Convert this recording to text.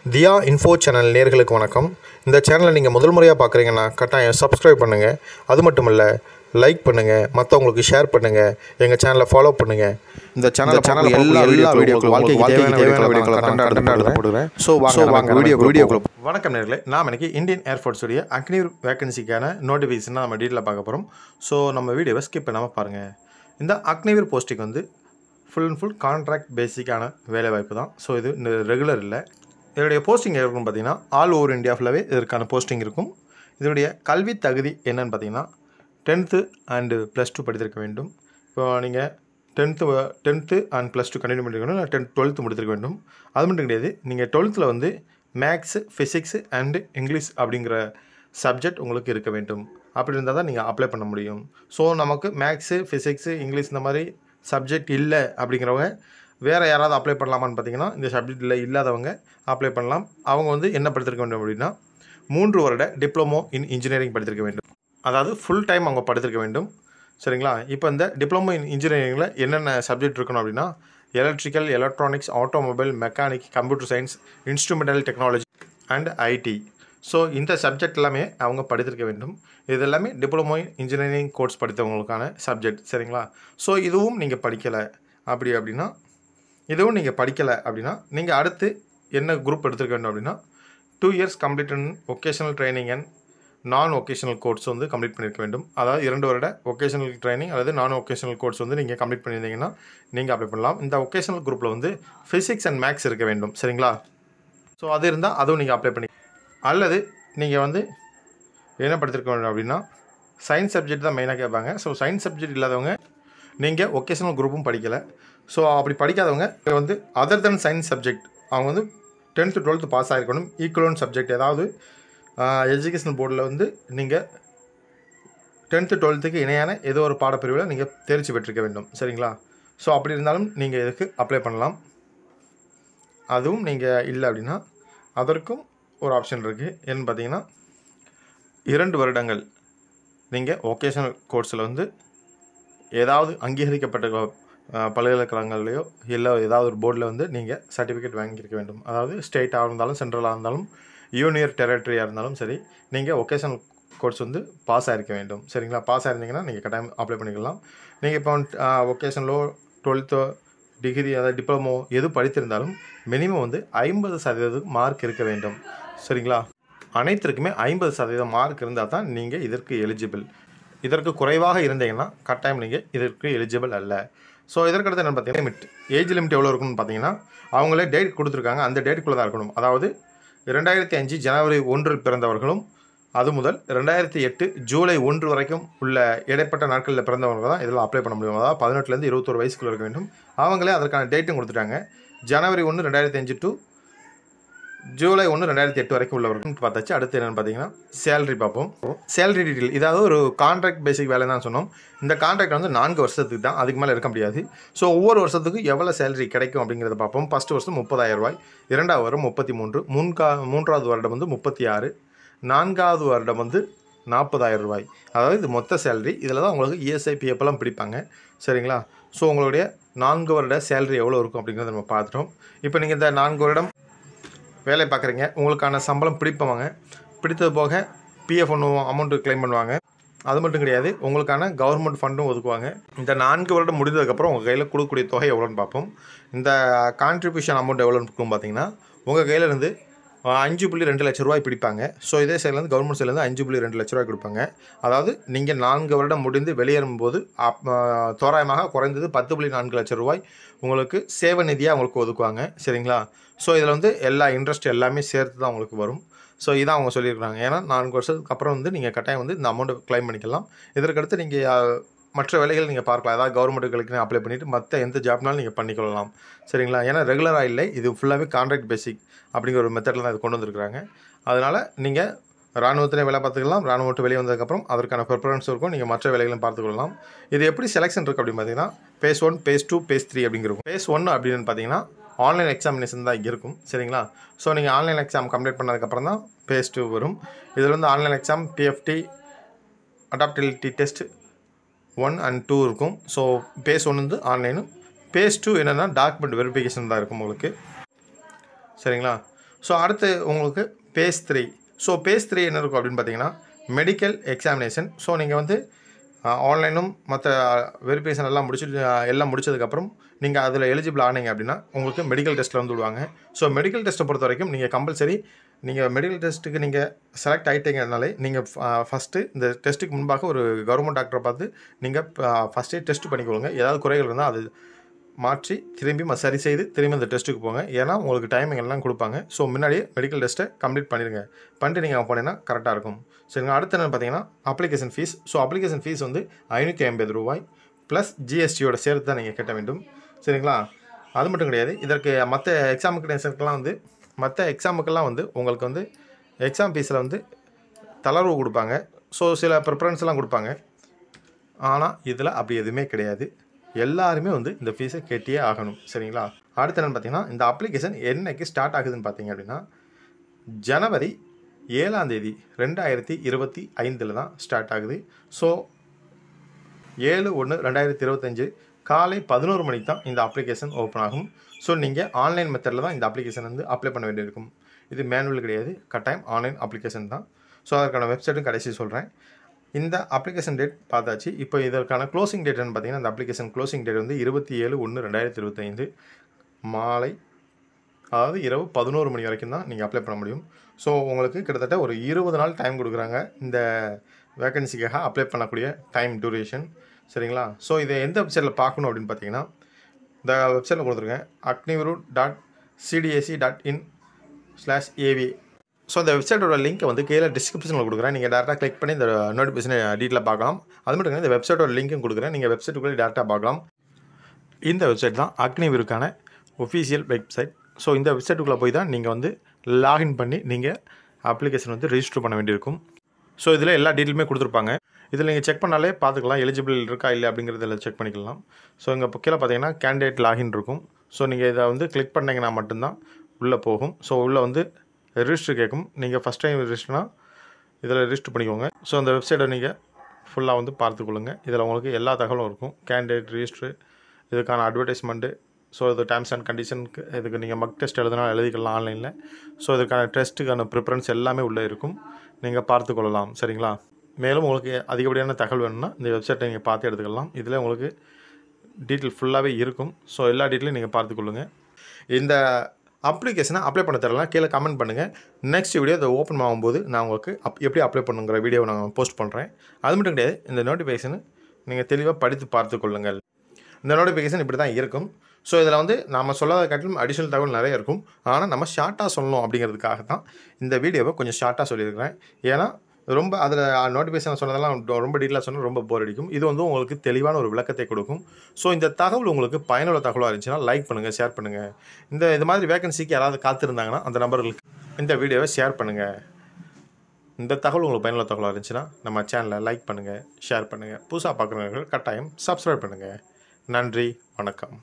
தியா info channel நேயர்களுக்கு வணக்கம். இந்த சேனலை நீங்கள் முதல் முறையாக பார்க்குறீங்கன்னா கட்டாயம் சப்ஸ்கிரைப் பண்ணுங்கள். அது மட்டும் இல்லை, லைக் பண்ணுங்கள், மற்றவங்களுக்கு ஷேர் பண்ணுங்கள், எங்கள் சேனலை ஃபாலோ பண்ணுங்கள். இந்த சேனல் எல்லா வீடியோக்களும் வாழ்க்கைக்கு தேவையான வீடியோக்களை போடுறேன். ஸோ வாங்க வீடியோக்குள்ள. வணக்கம் நேயர்களே, நாம் இன்னைக்கு இந்தியன் ஏர்ஃபோர்ஸுடைய அக்னிவீர் வேகன்சிக்கான நோட்டிஃபிகேஷன் நம்ம டீட்டெயிலாக பார்க்க போகிறோம். ஸோ நம்ம வீடியோவை ஸ்கிப் பண்ணாமல் பாருங்கள். இந்த அக்னிவீர் போஸ்டிங் வந்து ஃபுல் அண்ட் ஃபுல் கான்ட்ராக்ட் பேசிக்கான வேலைவாய்ப்பு தான். ஸோ இது ரெகுலர் இல்லை. இதனுடைய போஸ்டிங் இருக்குன்னு பார்த்தீங்கன்னா ஆல் ஓவர் இந்தியா ஃபுல்லாகவே இதற்கான போஸ்டிங் இருக்கும். இதனுடைய கல்வி தகுதி என்னன்னு பார்த்தீங்கன்னா 10th அண்டு +2 படித்திருக்க வேண்டும். இப்போ நீங்கள் 10th அண்ட் +2 கண்டினியூ பண்ணிருக்கணும், இல்லை 12th முடித்திருக்க வேண்டும். அது மட்டும் கிடையாது, நீங்கள் 12th வந்து மேக்ஸு, ஃபிசிக்ஸு அண்டு இங்கிலீஷ் அப்படிங்கிற சப்ஜெக்ட் உங்களுக்கு இருக்க வேண்டும். அப்படி இருந்தால் தான் நீங்கள் அப்ளை பண்ண முடியும். ஸோ நமக்கு மேக்ஸு, ஃபிசிக்ஸு, இங்கிலீஷ் இந்த மாதிரி சப்ஜெக்ட் இல்லை அப்படிங்கிறவங்க வேறு யாராவது அப்ளை பண்ணலாமான்னு பார்த்தீங்கன்னா, இந்த சப்ஜெக்டில் இல்லாதவங்க அப்ளை பண்ணலாம். அவங்க வந்து என்ன படித்திருக்க வேண்டும் அப்படின்னா 3 வருட டிப்ளமோ இன் இன்ஜினியரிங் படித்திருக்க வேண்டும். அதாவது ஃபுல் டைம் அவங்க படித்திருக்க வேண்டும். சரிங்களா? இப்போ இந்த டிப்ளமோ இன் இன்ஜினியரிங்கில் என்னென்ன சப்ஜெக்ட் இருக்கணும் அப்படின்னா electrical, electronics, automobile, mechanic, computer science, instrumental technology and IT. So இந்த சப்ஜெக்ட் எல்லாமே அவங்க படித்திருக்க வேண்டும். இது எல்லாமே டிப்ளமோ இன்ஜினியரிங் கோர்ஸ் படித்தவங்களுக்கான சப்ஜெக்ட். சரிங்களா? ஸோ இதுவும் நீங்கள் படிக்கலை அப்படின்னா நீங்கள் அடுத்து என்ன குரூப் எடுத்துருக்க வேண்டும் அப்படின்னா 2 years complete in vocational training and நான் ஒகேஷனல் கோர்ஸ் வந்து கம்ப்ளீட் பண்ணியிருக்க வேண்டும். அதாவது 2 வருட ஒகேஷனல் ட்ரைனிங் அல்லது நான் ஒகேஷனல் கோர்ஸ் வந்து நீங்கள் கம்ப்ளீட் பண்ணியிருந்தீங்கன்னா நீங்கள் அப்ளை பண்ணலாம். இந்த ஒகேஷனல் குரூப்பில் வந்து ஃபிசிக்ஸ் அண்ட் மேக்ஸ் இருக்க வேண்டும். சரிங்களா? ஸோ அது இருந்தால் அதுவும் நீங்கள் அப்ளை பண்ணி, அல்லது நீங்கள் வந்து என்ன படித்திருக்க வேண்டும் அப்படின்னா சயின்ஸ் சப்ஜெக்ட் தான் மெயினாக கேட்பாங்க. ஸோ சயின்ஸ் சப்ஜெக்ட் இல்லாதவங்க நீங்கள் ஒகேஷனல் குரூப்பும் படிக்கலை. ஸோ அப்படி படிக்காதவங்க வந்து அதர் தென் சயின்ஸ் சப்ஜெக்ட் அவங்க வந்து 10th 12th பாஸ் ஆகிருக்கணும். ஈக்குவலன்ட் சப்ஜெக்ட் ஏதாவது எஜுகேஷன் போர்டில் வந்து நீங்கள் 10th 12th இணையான ஏதோ ஒரு பாடப்பிரிவில் நீங்கள் தேர்ச்சி பெற்றிருக்க வேண்டும். சரிங்களா? ஸோ அப்படி இருந்தாலும் நீங்கள் இதுக்கு அப்ளை பண்ணலாம். அதுவும் நீங்கள் இல்லை அப்படின்னா அதற்கும் ஒரு ஆப்ஷன் இருக்குது. என்னன்னு பார்த்தீங்கன்னா 2 வருடங்கள் நீங்கள் ஒகேஷனல் கோர்ஸில் வந்து ஏதாவது அங்கீகரிக்கப்பட்ட பல்கலைக்கழகங்கள்லையோ இல்லை ஏதாவது ஒரு போர்டில் வந்து நீங்கள் சர்டிஃபிகேட் வாங்கியிருக்க வேண்டும். அதாவது ஸ்டேட்டாக இருந்தாலும் சென்ட்ரலாக இருந்தாலும் யூனியன் டெரிட்டரியாக இருந்தாலும் சரி, நீங்கள் ஒகேஷனல் கோர்ஸ் வந்து பாஸ் ஆகிருக்க வேண்டும். சரிங்களா? பாஸ் ஆயிருந்தீங்கன்னா நீங்கள் கட்டாயம் அப்ளை பண்ணிக்கலாம். நீங்கள் இப்போ ஒகேஷனலோ 12th டிகிரி அதாவது டிப்ளமோ எது படித்திருந்தாலும் மினிமம் வந்து 50% மார்க் இருக்க வேண்டும். சரிங்களா? அனைத்திற்குமே 50% மார்க் இருந்தால் தான் நீங்கள் இதற்கு எலிஜிபிள். இதற்கு குறைவாக இருந்தீங்கன்னா கட்டாயம் நீங்கள் இதற்கு எலிஜிபிள் அல்ல. ஸோ இதற்கடுத்து என்ன பார்த்தீங்கன்னா ஏஜ் லிமிட் எவ்வளோ இருக்குன்னு பார்த்தீங்கன்னா அவங்களே டேட் கொடுத்துருக்காங்க. அந்த டேட்டுக்குள்ளே தான் இருக்கணும். அதாவது 2005 ஜனவரி 1 பிறந்தவர்களும் அது முதல் 2008 ஜூலை 1 வரைக்கும் உள்ள இடைப்பட்ட நாட்களில் பிறந்தவங்க தான் இதெல்லாம் அப்ளை பண்ண முடியும். அதாவது 18 21 வயசுக்குள்ள இருக்க வேண்டும். அவங்களே அதற்கான டேட்டும் கொடுத்துட்டாங்க. ஜனவரி 1 2005 டு ஜூலை 1 2008 வரைக்கும் உள்ளவர்கள் பார்த்தாச்சு. அடுத்து என்னென்னு பார்த்தீங்கன்னா சேலரி பார்ப்போம். சேலரி டீட்டெயில், இதாவது ஒரு கான்ட்ராக்ட் பேசிக் வேலை தான் சொன்னோம். இந்த கான்ட்ராக்ட் வந்து 4 வருஷத்துக்கு தான், அதுக்கு மேலே இருக்க முடியாது. ஸோ ஒவ்வொரு வருஷத்துக்கு எவ்வளோ சேலரி கிடைக்கும் அப்படிங்கிறத பார்ப்போம். ஃபஸ்ட் வருஷம் 30,000 ரூபாய், 2வது வருடம் 33, 3வது வருடம் வந்து 36, 4வது வருடம் வந்து 40,000 ரூபாய். அதாவது இது மொத்த சேலரி. இதில் தான் உங்களுக்கு இஎஸ்ஐ பிஎஃப்லாம் பிடிப்பாங்க. சரிங்களா? ஸோ உங்களுடைய 4 வருட சேலரி எவ்வளோ இருக்கும் அப்படிங்கிறத நம்ம பார்த்துட்டோம். இப்போ நீங்கள் இந்த 4 வருடம் வேலை பார்க்குறீங்க, உங்களுக்கான சம்பளம் பிடிப்பவங்க, பிடித்தது போக பிஎஃப் ஒன்று அமௌண்ட்டு கிளைம் பண்ணுவாங்க. அது மட்டும் கிடையாது, உங்களுக்கான கவர்மெண்ட் ஃபண்டும் ஒதுக்குவாங்க. இந்த 4 வருடம் முடிந்ததுக்கப்புறம் உங்கள் கையில் கொடுக்கக்கூடிய தொகை எவ்வளோன்னு பார்ப்போம். இந்த கான்ட்ரிபியூஷன் அமௌண்ட் எவ்வளோன்னு இருக்கும் பார்த்தீங்கன்னா உங்கள் கையில் இருந்து 5.2 லட்ச ரூபாய் பிடிப்பாங்க. ஸோ இதே சைட்லேருந்து கவர்மெண்ட் சைட்லேருந்து 5.2 லட்ச ரூபாய் கொடுப்பாங்க. அதாவது நீங்கள் 4 வருடம் முடிந்து வெளியேறும்போது தோராயமாக குறைந்தது 10.4 லட்ச ரூபாய் உங்களுக்கு சேவை நிதியாக உங்களுக்கு ஒதுக்குவாங்க. சரிங்களா? ஸோ இதில் வந்து எல்லா இன்ட்ரெஸ்ட் எல்லாமே சேர்த்து தான் உங்களுக்கு வரும். ஸோ இதான் அவங்க சொல்லியிருக்காங்க. ஏன்னா 4 வருஷத்துக்கு அப்புறம் வந்து நீங்கள் கட்டாயம் வந்து இந்த அமௌண்ட்டை கிளைம் பண்ணிக்கலாம். இதற்கடுத்து நீங்கள் மற்ற வேலைகள் நீங்கள் பார்க்கலாம். அதாவது கவர்மெண்ட்டுகளுக்கு அப்ளை பண்ணிவிட்டு மற்ற எந்த ஜாப்னாலும் நீங்கள் பண்ணிக்கொள்ளலாம். சரிங்களா? ஏன்னா ரெகுலராக இல்லை, இது ஃபுல்லாகவே கான்ட்ராக்ட் பேசிக் அப்படிங்கிற ஒரு மெத்தடில் தான் இது கொண்டு வந்திருக்கிறாங்க. அதனால் நீங்கள் இராணுவத்திலே வேலை பார்த்துக்கலாம். இராணுவ விட்டு வெளியே வந்ததுக்கப்புறம் அதற்கான ப்ரிஃபரன்ஸ் இருக்கும். நீங்கள் மற்ற வேலைகளும் பார்த்துக்கொள்ளலாம். இது எப்படி செலெக்ஷன் இருக்குது அப்படின்னு பார்த்தீங்கன்னா phase 1, phase 2, phase 3 அப்படிங்கிறோம். phase 1 அப்படின்னு பார்த்தீங்கன்னா ஆன்லைன் எக்ஸாமினேஷன் தான் இங்கே இருக்கும். சரிங்களா? ஸோ நீங்கள் ஆன்லைன் எக்ஸாம் கம்ப்ளீட் பண்ணதுக்கப்புறம் தான் phase 2 வரும். இதில் வந்து online exam PFT adaptability test 1 and 2 இருக்கும். ஸோ phase 1 வந்து ஆன்லைனும், phase 2 என்னென்னா டாக்குமெண்ட் வெரிஃபிகேஷன் தான் இருக்கும் உங்களுக்கு. சரிங்களா? ஸோ அடுத்து உங்களுக்கு பேஸ் 3. ஸோ பேஸ் 3 என்ன இருக்கும் அப்படின்னு பார்த்தீங்கன்னா மெடிக்கல் எக்ஸாமினேஷன். ஸோ நீங்கள் வந்து ஆன்லைனும் மற்ற வெரிஃபிகேஷன் எல்லாம் முடிச்சதுக்கப்புறம் நீங்கள் அதில் எலிஜிபிள் ஆனீங்க அப்படின்னா உங்களுக்கு மெடிக்கல் டெஸ்ட்டில் வந்து விடுவாங்க. ஸோ மெடிக்கல் டெஸ்ட்டை பொறுத்த வரைக்கும் நீங்கள் கம்பல்சரி நீங்கள் மெடிக்கல் டெஸ்ட்டுக்கு நீங்கள் செலக்ட் ஆகிட்டீங்கனாலே நீங்கள் ஃபஸ்ட்டு இந்த டெஸ்ட்டுக்கு முன்பாக ஒரு கவர்மெண்ட் டாக்டரை பார்த்து நீங்கள் ஃபஸ்ட்டே டெஸ்ட் பண்ணிக்கொள்ளுங்க. ஏதாவது குறைகள் இருந்தால் அது மாற்றி திரும்பி சரி செய்து திரும்பி அந்த டெஸ்ட்டுக்கு போங்க. ஏன்னா உங்களுக்கு டைமிங் எல்லாம் கொடுப்பாங்க. ஸோ முன்னாடியே மெடிக்கல் டெஸ்ட்டை கம்ப்ளீட் பண்ணிடுங்க. பண்ணிட்டு நீங்கள் போனீங்கன்னா கரெக்டாக இருக்கும். சரிங்க. அடுத்து என்னென்னு பார்த்தீங்கன்னா application fees. So application fees வந்து 550 ரூபாய் ப்ளஸ் ஜிஎஸ்டியோட சேர்த்து தான் நீங்கள் கட்ட வேண்டும். சரிங்களா? அது மட்டும் கிடையாது. இதற்கு மற்ற எக்ஸாமுக்கெல்லாம் வந்து உங்களுக்கு வந்து எக்ஸாம் ஃபீஸில் வந்து தளர்வு கொடுப்பாங்க. ஸோ சில ப்ரிஃபரன்ஸ்லாம் கொடுப்பாங்க. ஆனால் இதில் அப்படி எதுவுமே கிடையாது. எல்லாருமே வந்து இந்த ஃபீஸை கட்டியே ஆகணும். சரிங்களா? அடுத்து என்னென்னு பார்த்தீங்கன்னா இந்த அப்ளிகேஷன் என்னைக்கு ஸ்டார்ட் ஆகுதுன்னு பார்த்தீங்க அப்படின்னா ஜனவரி 7ஆம் தேதி 2025 தான் ஸ்டார்ட் ஆகுது. ஸோ 7/1/2025 காலை 11 மணிக்கு தான் இந்த அப்ளிகேஷன் ஓப்பன் ஆகும். ஸோ நீங்கள் ஆன்லைன் மெத்தடில் தான் இந்த அப்ளிகேஷன் வந்து அப்ளை பண்ண வேண்டியிருக்கும். இது மேனுவல் கிடையாது, கட்டாயம் ஆன்லைன் அப்ளிகேஷன் தான். ஸோ அதற்கான வெப்சைட்டும் கடைசி சொல்கிறேன். இந்த அப்ளிகேஷன் டேட் பார்த்தாச்சு. இப்போ இதற்கான க்ளோசிங் டேட்னு பார்த்தீங்கன்னா இந்த அப்ளிகேஷன் க்ளோசிங் டேட் வந்து 27/1/2025 மாலை, அதாவது இரவு 11 மணி வரைக்கும் தான் நீங்கள் அப்ளை பண்ண முடியும். ஸோ உங்களுக்கு கிட்டத்தட்ட ஒரு 20 நாள் டைம் கொடுக்குறாங்க இந்த வேக்கன்சிக்காக அப்ளை பண்ணக்கூடிய டைம் டியூரேஷன். சரிங்களா? ஸோ இதை எந்த வெப்சைட்டில் பார்க்கணும் அப்படின்னு பார்த்தீங்கன்னா இந்த வெப்சைட்டில் கொடுத்துருக்கேன் agniviru.cdac.in/av. ஸோ இந்த வெப்சைட்டோட லிங்க்கை வந்து கீழே டிஸ்கிரிப்ஷனில் கொடுக்குறேன். நீங்கள் டேரெக்டாக கிளிக் பண்ணி இந்த நோட்டிஃபிகேஷன் டீட்டெயிலாக பார்க்கலாம். அது மட்டும் கிடையாது, இந்த வெப்சைட்டோட லிங்க்கும் கொடுக்குறேன். நீங்கள் வெப்சைட்டுக்குள்ளே டேரெக்டாக பார்க்கலாம். இந்த வெப்சைட் தான் அக்னிவிருக்கான ஒஃபிஷியல் வெப்சைட். ஸோ இந்த வெப்சைட்டுக்குள்ளே போய் தான் நீங்கள் வந்து லாகின் பண்ணி நீங்கள் அப்ளிகேஷன் வந்து ரெஜிஸ்டர் பண்ண வேண்டியிருக்கும். ஸோ இதில் எல்லா டீட்டெயிலுமே கொடுத்துருப்பாங்க. இதில் நீங்கள் செக் பண்ணாலே பார்த்துக்கலாம் எலிஜிபிள் இருக்கா இல்லை அப்படிங்கிறதில் செக் பண்ணிக்கலாம். ஸோ இங்கே கீழே பார்த்தீங்கன்னா கேண்டிடேட் லாகின் இருக்கும். ஸோ நீங்கள் இதை வந்து கிளிக் பண்ணிங்கன்னா மட்டும்தான் உள்ளே போகும். ஸோ உள்ளே வந்து ரெஜிஸ்டர் கேட்கும். நீங்கள் ஃபஸ்ட் டைம் ரெஜிஸ்டர்னா இதில் ரெஜிஸ்டர் பண்ணிக்கோங்க. ஸோ அந்த வெப்சைட்டை நீங்கள் ஃபுல்லாக வந்து பார்த்துக்கொள்ளுங்க. இதில் உங்களுக்கு எல்லா தகவலும் இருக்கும். கேண்டிடேட் ரெஜிஸ்டர், இதுக்கான அட்வர்டைஸ்மெண்ட்டு, ஸோ இது டேர்ம்ஸ் அண்ட் கண்டிஷனுக்கு, இதுக்கு நீங்கள் மக் டெஸ்ட் எழுதினாலும் எழுதிக்கலாம் ஆன்லைனில். ஸோ இதுக்கான டெஸ்ட்டுக்கான ப்ரிஃபரன்ஸ் எல்லாமே உள்ளே இருக்கும். நீங்கள் பார்த்துக்கொள்ளலாம். சரிங்களா? மேலும் உங்களுக்கு அதிகப்படியான தகவல் வேணும்னா இந்த வெப்சைட்டை நீங்கள் பார்த்து எடுத்துக்கலாம். இதில் உங்களுக்கு டீட்டெயில் ஃபுல்லாகவே இருக்கும். ஸோ எல்லா டீட்டெயிலும் நீங்கள் பார்த்துக்கொள்ளுங்க. இந்த அப்ளிகேஷனை அப்ளை பண்ண தரலாம் கீழே கமெண்ட் பண்ணுங்கள். நெக்ஸ்ட் வீடியோ அதை ஓப்பன் ஆகும்போது நான் உங்களுக்கு எப்படி அப்ளை பண்ணுங்கிற வீடியோவை நான் போஸ்ட் பண்ணுறேன். அது மட்டும் கிடையாது, இந்த நோட்டிஃபிகேஷனை நீங்கள் தெளிவாக படித்து பார்த்துக்கொள்ளுங்கள். இந்த நோட்டிஃபிகேஷன் இப்படி தான் இருக்கும். ஸோ இதில் வந்து நம்ம சொல்லாத காட்டிலும் அடிஷனல் தகவல் நிறைய இருக்கும். ஆனால் நம்ம ஷார்ட்டாக சொல்லணும் அப்படிங்கிறதுக்காக தான் இந்த வீடியோவை கொஞ்சம் ஷார்ட்டாக சொல்லியிருக்கிறேன். ஏன்னா ரொம்ப அதில் நோட்டிஃபிகேஷன் சொன்னதெல்லாம் ரொம்ப டீட்டெயிலாக சொன்னால் ரொம்ப போர் அடிக்கும். இது வந்து உங்களுக்கு தெளிவான ஒரு விளக்கத்தை கொடுக்கும். ஸோ இந்த தகவல் உங்களுக்கு பயனுள்ள தகவலாக இருந்துச்சுன்னா லைக் பண்ணுங்கள், ஷேர் பண்ணுங்கள். இது மாதிரி வேகன்சிக்கு யாராவது காத்திருந்தாங்கன்னா அந்த நம்பர்களுக்கு இந்த வீடியோவை ஷேர் பண்ணுங்கள். இந்த தகவல் உங்களுக்கு பயனுள்ள தகவலாக இருந்துச்சுன்னா நம்ம சேனலை லைக் பண்ணுங்கள், ஷேர் பண்ணுங்கள். புதுசாக பார்க்குறவர்கள் கட்டாயம் சப்ஸ்கிரைப் பண்ணுங்கள். நன்றி, வணக்கம்.